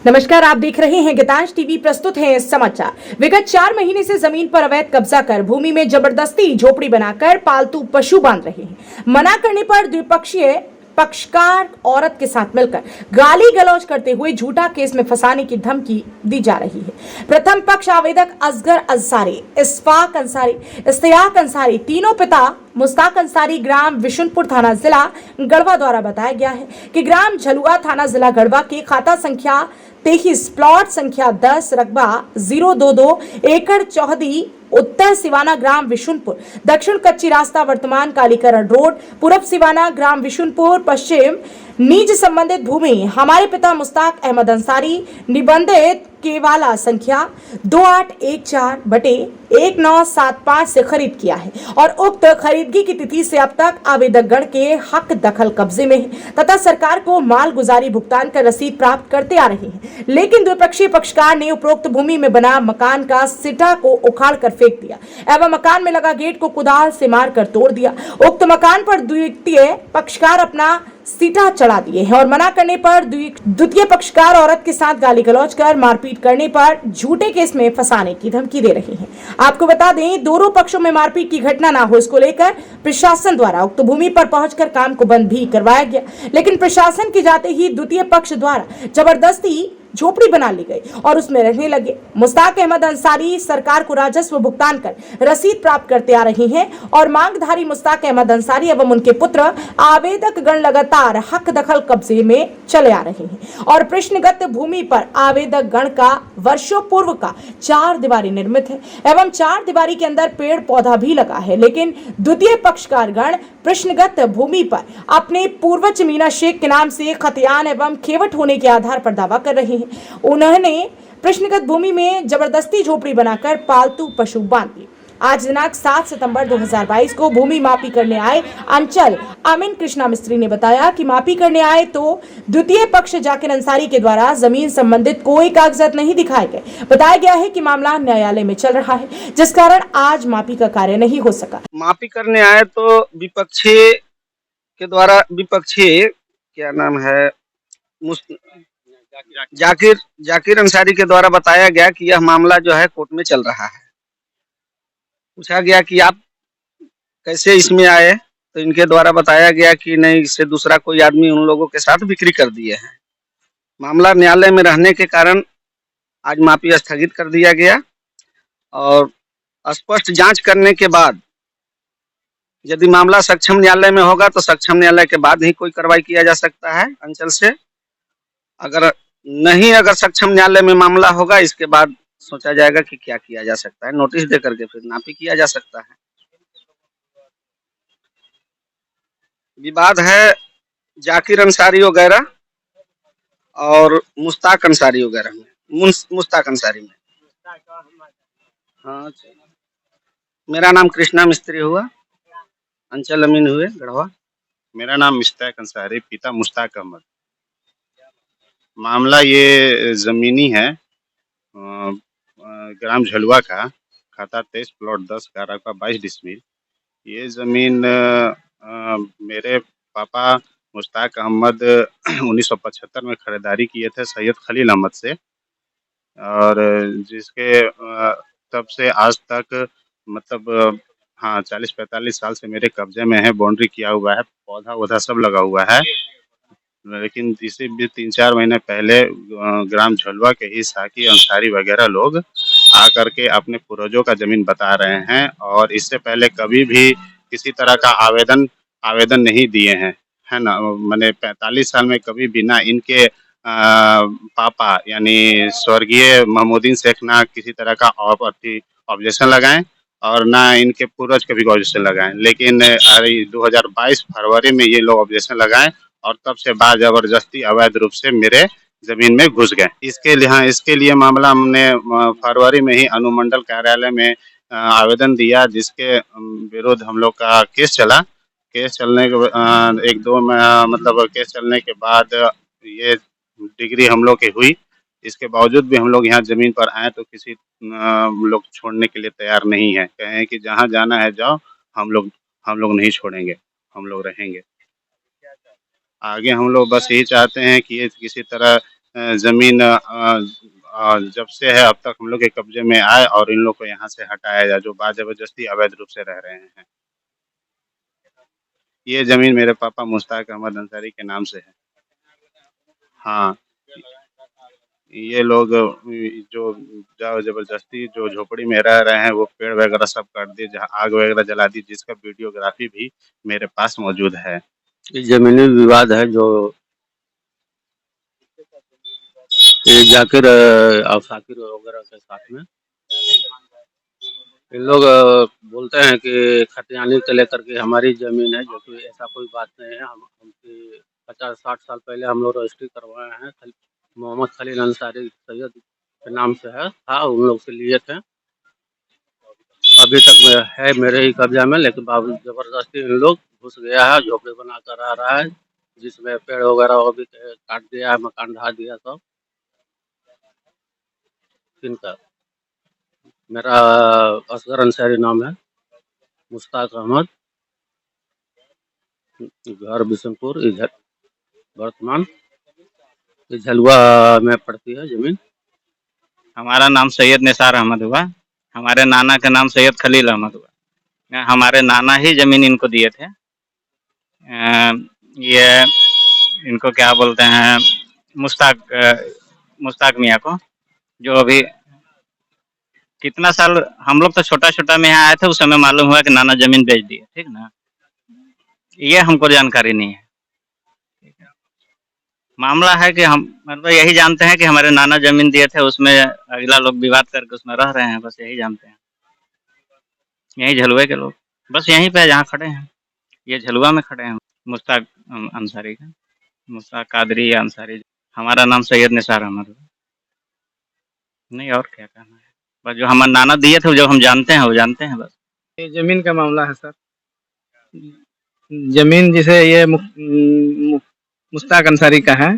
नमस्कार, आप देख रहे हैं गीतांश टीवी। प्रस्तुत है समाचार। विगत 4 महीने से जमीन पर अवैध कब्जा कर भूमि में जबरदस्ती झोपड़ी बनाकर पालतू पशु बांध रहे हैं। मना करने पर द्विपक्षीय पक्षकार औरत के साथ मिलकर गाली गलौज करते हुए झूठा केस में फंसाने की धमकी दी जा रही है। प्रथम पक्ष आवेदक असगर अंसारी, इस्फाक अंसारी, इस्तियाक अंसारी, तीनों पिता मुस्ताक अंसारी, ग्राम विशुनपुर, थाना जिला गढ़वा द्वारा बताया गया है कि ग्राम झलुआ, थाना जिला गढ़वा के खाता संख्या 23, प्लॉट संख्या 10, रकबा 022 एकड़ चौहदी, उत्तर सिवाना, ग्राम विशुनपुर, दक्षिण कच्ची रास्ता, वर्तमान कालीकरण रोड, पूर्व सिवाना, ग्राम विशुनपुर, पश्चिम निज संबंधित भूमि हमारे पिता मुस्ताक अहमद अंसारी, निबंधित केवाला संख्या 2814/1975 से खरीद किया है और उक्त खरीदगी की तिथि से अब तक आवेदक गण के हक दखल कब्जे में है तथा सरकार को माल गुजारी भुगतान कर रसीद प्राप्त करते आ रहे हैं। लेकिन द्विपक्षीय पक्षकार ने उपरोक्त भूमि में बना मकान का सिटा को उखाड़ कर फेंक दिया एवं मकान में लगा गेट को कुदाल से मारकर तोड़ दिया। उक्त मकान पर द्वितीय पक्षकार अपना सीटा चढ़ा दिए हैं और मना करने पर द्वितीय पक्षकार औरत के साथ गाली गलौज कर मारपीट करने पर झूठे केस में फंसाने की धमकी दे रहे हैं। आपको बता दें, दोनों पक्षों में मारपीट की घटना ना हो, इसको लेकर प्रशासन द्वारा उक्त भूमि पर पहुंचकर काम को बंद भी करवाया गया, लेकिन प्रशासन के जाते ही द्वितीय पक्ष द्वारा जबरदस्ती झोपड़ी बना ली गई और उसमें रहने लगे। मुस्ताक अहमद अंसारी सरकार को राजस्व भुगतान कर रसीद प्राप्त करते आ रहे हैं और मांगधारी मुस्ताक अहमद अंसारी एवं उनके पुत्र आवेदक गण लगातार हक दखल कब्जे में चले आ रहे हैं और प्रश्नगत भूमि पर आवेदक गण का वर्षों पूर्व का 4 दीवारी निर्मित है एवं 4 दीवारी के अंदर पेड़ पौधा भी लगा है, लेकिन द्वितीय पक्षकार गण प्रश्नगत भूमि पर अपने पूर्वज मीना शेख के नाम से खतियान एवं खेवट होने के आधार पर दावा कर रहे हैं। उन्होंने प्रश्नगत भूमि में जबरदस्ती झोपड़ी बनाकर पालतू पशु बांध दिए। आज दिनांक 7 सितंबर 2022 को भूमि मापी करने आए अंचल अमीन कृष्णा मिस्त्री ने बताया कि मापी करने आए तो द्वितीय पक्ष जाकिर अंसारी के द्वारा जमीन संबंधित कोई कागजात नहीं दिखाए गए। बताया गया है कि मामला न्यायालय में चल रहा है, जिस कारण आज मापी का कार्य नहीं हो सका। मापी करने आए तो विपक्षी के द्वारा, विपक्षी क्या नाम है, जाकिर अंसारी के द्वारा बताया गया कि यह मामला जो है कोर्ट में चल रहा है। पूछा गया कि आप कैसे इसमें आए, तो इनके द्वारा बताया गया कि नहीं, इससे दूसरा कोई आदमी उन लोगों के साथ बिक्री कर दिए हैं। मामला न्यायालय में रहने के कारण आज मापी स्थगित कर दिया गया और स्पष्ट जांच करने के बाद यदि मामला सक्षम न्यायालय में होगा तो सक्षम न्यायालय के बाद ही कोई कार्रवाई किया जा सकता है अंचल से। अगर सक्षम न्यायालय में मामला होगा, इसके बाद सोचा जाएगा कि क्या किया जा सकता है। नोटिस दे करके फिर नापी किया जा सकता है। विवाद है जाकिर अंसारी वगैरह और मुस्ताक अंसारी वगैरह में, मुस्ताक अंसारी में। हाँ, मेरा नाम कृष्णा मिस्त्री हुआ, अंचल अमीन हुए गढ़वा। मेरा नाम मुस्ताक अंसारी, पिता मुस्ताक अहमद। मामला ये ज़मीनी है, ग्राम झलुआ का, खाता 23, प्लॉट 10 का, रकबा 22 डिसमिल। ये ज़मीन मेरे पापा मुस्ताक अहमद 1975 में खरीदारी किए थे सैयद खलील अहमद से, और जिसके तब से आज तक मतलब हाँ 40-45 साल से मेरे कब्जे में है। बाउंड्री किया हुआ है, पौधा वौधा सब लगा हुआ है, लेकिन इसी भी 3-4 महीने पहले ग्राम झलुआ के ही साकी अंसारी वगैरह लोग आकर के अपने पूर्वजों का जमीन बता रहे हैं और इससे पहले कभी भी किसी तरह का आवेदन नहीं दिए हैं, है ना। मैंने 45 साल में कभी भी ना इनके पापा यानी स्वर्गीय महमूदीन शेख ना किसी तरह का ऑब्जेक्शन लगाएं और ना इनके पूर्वज कभी ऑब्जेक्शन लगाएं, लेकिन 2022 फरवरी में ये लोग ऑब्जेक्शन लगाएं और तब से बाद जबरदस्ती अवैध रूप से मेरे जमीन में घुस गए। इसके लिए मामला हमने फरवरी में ही अनुमंडल कार्यालय में आवेदन दिया, जिसके विरुद्ध हम लोग का केस चला। केस चलने के केस चलने के बाद ये डिग्री हम लोग की हुई। इसके बावजूद भी हम लोग यहाँ जमीन पर आए तो किसी लोग छोड़ने के लिए तैयार नहीं है। कहें कि जहाँ जाना है जाओ, हम लोग नहीं छोड़ेंगे, हम लोग रहेंगे। आगे हम लोग बस यही चाहते हैं कि ये किसी तरह जमीन जब से है अब तक हम लोग के कब्जे में आए और इन लोग को यहाँ से हटाया जाए, जो जबरदस्ती अवैध रूप से रह रहे हैं। ये जमीन मेरे पापा मुश्ताक अहमद अंसारी के नाम से है। हाँ, ये लोग जो जबरदस्ती जो झोपड़ी में रह रहे हैं वो पेड़ वगैरह सब काट दिए, जहाँ आग वगैरह जला दी, जिसका वीडियोग्राफी भी मेरे पास मौजूद है। ये जमीनी विवाद है जो ये जाकिर और साकिर वगैरह के साथ में इन लोग बोलते हैं कि खतियानी को लेकर के हमारी जमीन है, जो कि ऐसा कोई बात नहीं है। हमकी 50-60 साल पहले हम लोग रजिस्ट्री करवाए हैं। मोहम्मद खलील अंसारी सैयद के नाम से था, उन लोग से लिए थे। अभी तक में है मेरे ही कब्जा में, लेकिन बाबू जबरदस्ती इन लोग घुस गया है, झोपड़ी बनाकर आ रहा है, जिसमें पेड़ वगैरह वो भी काट दिया है, मकान ढा दिया सब। इनका मेरा असगर अंसारी नाम है, मुश्ताक अहमद, घर बिशनपुर, वर्तमान झलुआ में पड़ती है जमीन। हमारा नाम सैयद निसार अहमद हुआ। हमारे नाना का नाम सैयद खलील अहमद हुआ। हमारे नाना ही जमीन इनको दिए थे। ये इनको क्या बोलते हैं, मुश्ताक मियाँ को, जो अभी कितना साल हम लोग तो छोटा छोटा में यहाँ आए थे, उस समय मालूम हुआ कि नाना जमीन बेच दिए, ठीक ना। ये हमको जानकारी नहीं है। मामला है कि हम मतलब यही जानते हैं कि हमारे नाना जमीन दिए थे, उसमें अगला लोग विवाद करके उसमें रह रहे हैं, बस यही जानते हैं। यही झलुए के लोग बस यहीं पे जहाँ खड़े हैं, ये झलुआ में खड़े हैं। मुश्ताक अंसारी का, मुश्ताक कादरी या अंसारी। हमारा नाम सैयद निसार अहमद है। नहीं और क्या कहना है, बस जो हमारे नाना दिए थे जो हम जानते हैं वो जानते हैं बस। ये जमीन का मामला है सर। जमीन जिसे ये मुश्ताक अंसारी का है,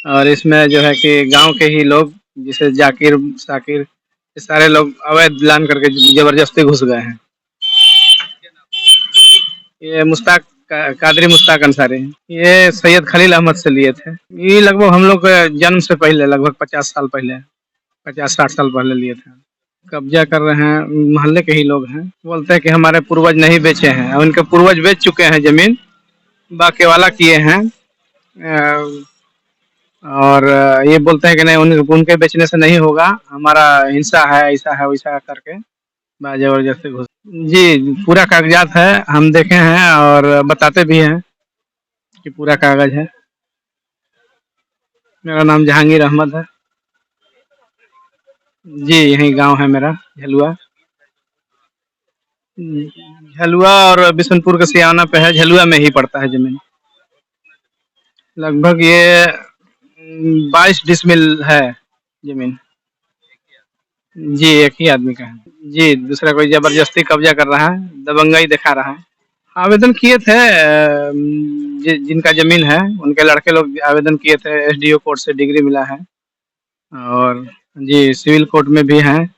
और इसमें जो है कि गांव के ही लोग, जिसे जाकिर साकिर, ये सारे लोग अवैध ऐलान करके जबरदस्ती घुस गए हैं। ये कादरी मुश्ताक अंसारी, ये सैयद खलील अहमद से लिए थे। ये लगभग हम लोग के जन्म से पहले, लगभग 50 साल पहले, 50-60 साल पहले लिए थे। कब्जा कर रहे हैं, मोहल्ले के ही लोग हैं। बोलते हैं कि हमारे पूर्वज नहीं बेचे हैं, उनके पूर्वज बेच चुके हैं जमीन, बाकी वाला किए हैं। और ये बोलते हैं कि नहीं, उनके बेचने से नहीं होगा, हमारा हिस्सा है, ऐसा है वैसा करके जबरदस्ती घुस। जी, पूरा कागजात है, हम देखे हैं और बताते भी हैं कि पूरा कागज है। मेरा नाम जहांगीर अहमद है। जी, यही गांव है मेरा, झलुआ। झलुआ और बिशनपुर के सियाना पे है, झलुआ में ही पड़ता है जमीन। लगभग ये 22 डिसमिल है जमीन। जी, एक ही आदमी का है। जी, दूसरा कोई जबरदस्ती कब्जा कर रहा है, दबंगई दिखा रहा है। आवेदन किए थे, जिनका जमीन है उनके लड़के लोग आवेदन किए थे, एसडीओ कोर्ट से डिग्री मिला है, और जी सिविल कोर्ट में भी हैं।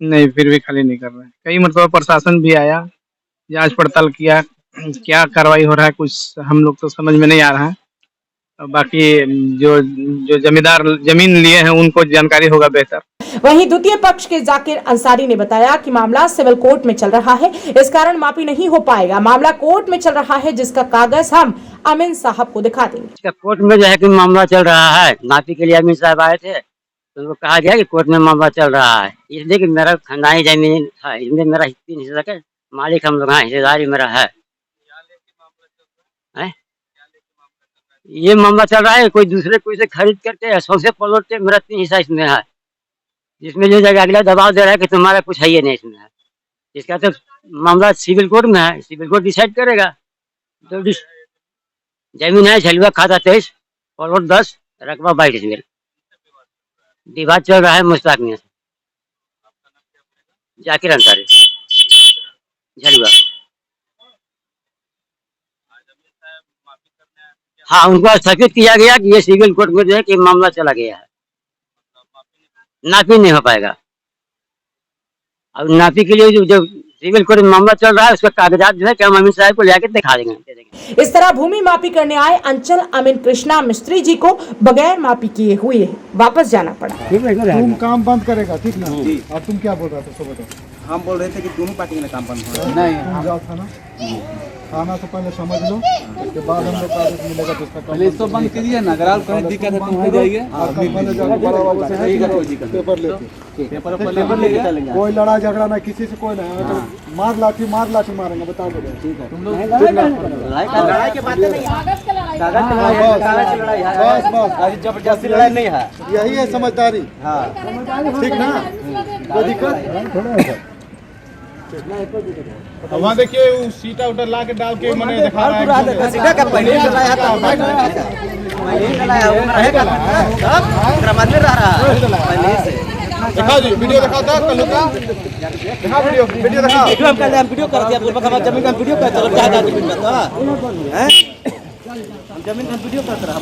नहीं, फिर भी खाली नहीं कर रहे हैं। कई मतलब प्रशासन भी आया, जांच पड़ताल किया, क्या कार्रवाई हो रहा है कुछ हम लोग तो समझ में नहीं आ रहा है। बाकी जो जो जमींदार जमीन लिए हैं उनको जानकारी होगा बेहतर। वहीं द्वितीय पक्ष के जाकिर अंसारी ने बताया कि मामला सिविल कोर्ट में चल रहा है, इस कारण माफी नहीं हो पाएगा। मामला कोर्ट में चल रहा है, जिसका कागज हम अमीन साहब को दिखा देंगे। कोर्ट में जो है कि मामला चल रहा है, नापी के लिए अमीन साहब आए थे, तो उनको कहा गया कि कोर्ट में मामला चल रहा है, इसलिए कि मेरा खानदानी जमीन है, इसमें मेरा 3 हिस्सा का मालिक हम लोग हैं, हिस्सेदारी मेरा है। ये मामला चल रहा है, कोई दूसरे कोई से खरीद करके सौसे पलट के मेरा 3 हिस्सा इसमें है, जिसमें जो जगह अगला दबाव दे रहा है कि तुम्हारा कुछ है ही नहीं इसमें है। इसका तो मामला सिविल कोर्ट में है, सिविल कोर्ट डिसाइड करेगा। तो जमीन है झलुआ, खाता 23, प्लॉट 10, रकबा 22 डिसमिल। विवाद चल रहा है मुश्ताक मियां से, जाकिर अंसारी, झलुआ। हाँ, उनको स्थगित किया गया कि ये सिविल कोर्ट में जो है कि मामला चला गया है, नापी नहीं हो पाएगा। अब नापी के लिए जो सिविल कोर्ट में मामला चल रहा है, उसका कागजात जो है कि हम अमीन साहब को लेकर दिखा देंगे। इस तरह भूमि मापी करने आए अंचल अमीन कृष्णा मिस्त्री जी को बगैर मापी किए हुए वापस जाना पड़ा। तुम काम बंद करेगा, ठीक ना? और तुम क्या बोल रहे थे? सो बताओ। हम बोल रहे थे कि दोनों पार्टी का काम बंद हो नहीं, तुम जाओ थाना, थाना से पहले समझ लो, उसके बाद हम लोग कागज मिलेगा तो उसका पहले इसको बंद कीजिए ना, अगर आपको कोई दिक्कत है तो वहाँ जाइए, पेपर लेके कोई लड़ाई झगड़ा नहीं, किसी से कोई नहीं, तो मार लाठी मारेंगे, बता दो। ठीक है, तुम लोग लड़ाई के बात नहीं, कागज जबरदस्ती लड़ाई नहीं है, यही है समझदारी। ठीक ना? कोई दिक्कत? वहाँ देखिए सीटा उटा ला के डाल के मैंने दिखा रहा है। सीधा का पहले लड़ाया था, पहले लड़ाया रहा पहले से। दिखा जी, वीडियो दिखा था कल का, दिखा वीडियो दिखा। हम कल हम वीडियो कर दिया, पूर्व हम जमीन का वीडियो कर चलो, क्या जमीन का था हैं, हम जमीन का वीडियो करते रहा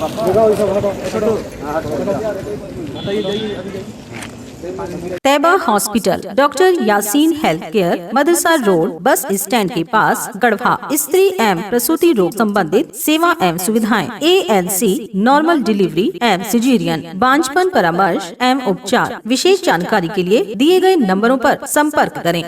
Tayyaba hospital, doctor Yasin health care, Madrasa road, bus stand के पास, गढ़वा। स्त्री एवं प्रसूति रोग संबंधित सेवा एवं सुविधाएं, ANC, नॉर्मल डिलीवरी एवं सिजेरियन, बांझपन परामर्श एवं उपचार। विशेष जानकारी के लिए दिए गए नंबरों पर संपर्क करें।